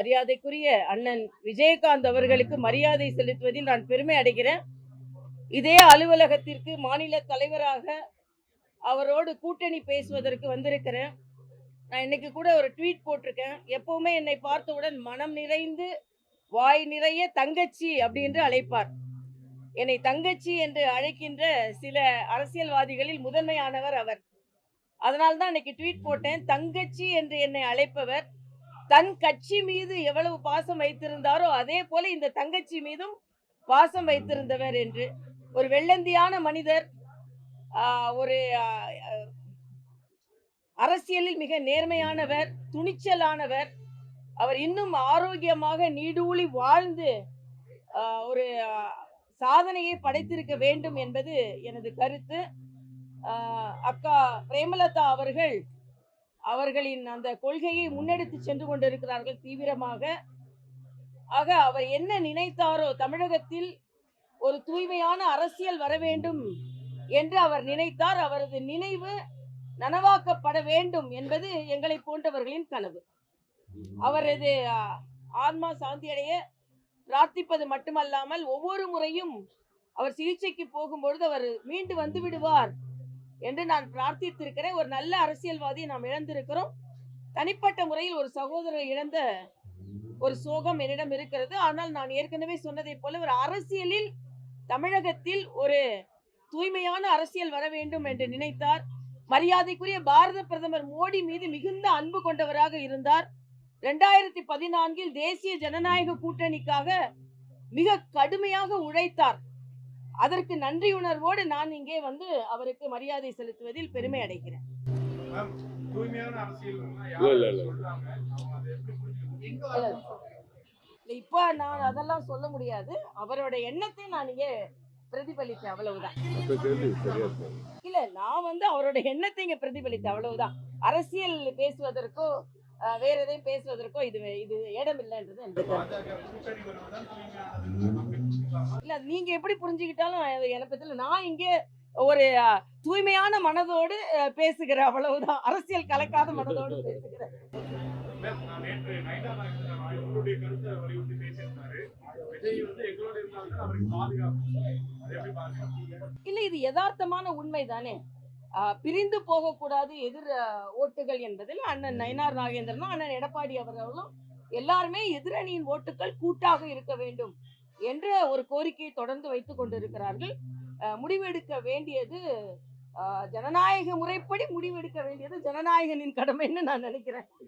மரியாதைக்குரிய அண்ணன் விஜயகாந்த் அவர்களுக்கு மரியாதை செலுத்துவதில் நான் பெருமை அடைகிறேன். இதே அலுவலகத்திற்கு மாநில தலைவராக அவரோடு கூட்டணி பேசுவதற்கு வந்திருக்கிறேன். நான் இன்னைக்கு கூட ஒரு ட்வீட் போட்டிருக்கேன். எப்பவுமே என்னை பார்த்தவுடன் மனம் நிறைந்து வாய் நிறைய தங்கச்சி அப்படின்னு அழைப்பார். என்னை தங்கச்சி என்று அழைக்கின்ற சில அரசியல்வாதிகளில் முதன்மையானவர் அவர். அதனால்தான் இன்னைக்கு ட்வீட் போட்டேன். தங்கச்சி என்று என்னை அழைப்பவர் தன் கட்சி மீது எவ்வளவு பாசம் வைத்திருந்தாரோ அதே போல இந்த தங்கச்சி மீதும் பாசம் வைத்திருந்தவர் என்று. ஒரு வெள்ளந்தியான மனிதர், ஒரு அரசியலில் மிக நேர்மையானவர், துணிச்சலானவர். அவர் இன்னும் ஆரோக்கியமாக நீடூழி வாழ்ந்து ஒரு சாதனையை படைத்திருக்க வேண்டும் என்பது எனது கருத்து. அக்கா பிரேமலதா அவர்களின் அந்த கொள்கையை முன்னெடுத்து சென்று கொண்டிருக்கிறார்கள் தீவிரமாக. ஆக அவர் என்ன நினைத்தாரோ, தமிழகத்தில் ஒரு தூய்மையான அரசியல் வர வேண்டும் என்று அவர் நினைத்தார். அவரது நினைவு நனவாக்கப்பட வேண்டும் என்பது எங்களை போன்றவர்களின் கனவு. அவரது ஆன்மா சாந்தியடைய பிரார்த்திப்பது மட்டுமல்லாமல் ஒவ்வொரு முறையும் அவர் சிகிச்சைக்கு போகும்பொழுது அவர் மீண்டு வந்து விடுவார் என்று நான் பிரார்த்தித்திருக்கிறேன். ஒரு நல்ல அரசியல்வாதியை நாம் இழந்திருக்கிறோம். தனிப்பட்ட முறையில் ஒரு சகோதரர் இழந்த ஒரு சோகம் என்னிடம் இருக்கிறது. ஆனால் நான் ஏற்கனவே சொன்னதை போல ஒரு அரசியலில் தமிழகத்தில் ஒரு தூய்மையான அரசியல் வர வேண்டும் என்று நினைத்தார். மரியாதைக்குரிய பாரத பிரதமர் மோடி மீது மிகுந்த அன்பு கொண்டவராக இருந்தார். 2014 தேசிய ஜனநாயக கூட்டணிக்காக மிக கடுமையாக உழைத்தார். அதற்கு நன்றியுணர்வோடு நான் இங்கே வந்து அவருக்கு மரியாதை செலுத்துவதில் பெருமை அடைகிறேன். இப்ப நான் அதெல்லாம் சொல்ல முடியாது. அவரோட எண்ணத்தை நான் இங்கே பிரதிபலித்தேன், அவ்வளவுதான். இல்ல, நான் வந்து அவரோட எண்ணத்தை இங்க பிரதிபலித்தேன், அவ்வளவுதான். அரசியல் பேசுவதற்கோ வேற எதையும் பேசுவதற்கோ இது இடம் இல்லைன்றது இல்ல. நீங்க எப்படி புரிஞ்சுக்கிட்டாலும் என்னை பத்தி நான் இங்கே ஒரு தூய்மையான மனதோடு பேசுகிறேன், அவ்வளவுதான். அரசியல் கலக்காத மனதோடு பேசுகிறேன். இல்ல, இது யதார்த்தமான உண்மைதானே. பிரிந்து போகக்கூடாது எதிர் ஓட்டுகள் என்பதில் அண்ணன் நயினார் நாகேந்திரனும் அண்ணன் எடப்பாடி அவர்களும் எல்லாருமே எதிரணியின் ஓட்டுகள் கூட்டாக இருக்க வேண்டும் என்ற ஒரு கோரிக்கையை தொடர்ந்து வைத்துக் கொண்டிருக்கிறார்கள். முடிவெடுக்க வேண்டியது ஜனநாயக முறைப்படி முடிவெடுக்க வேண்டியது ஜனநாயகனின் கடமைன்னு நான் நினைக்கிறேன்.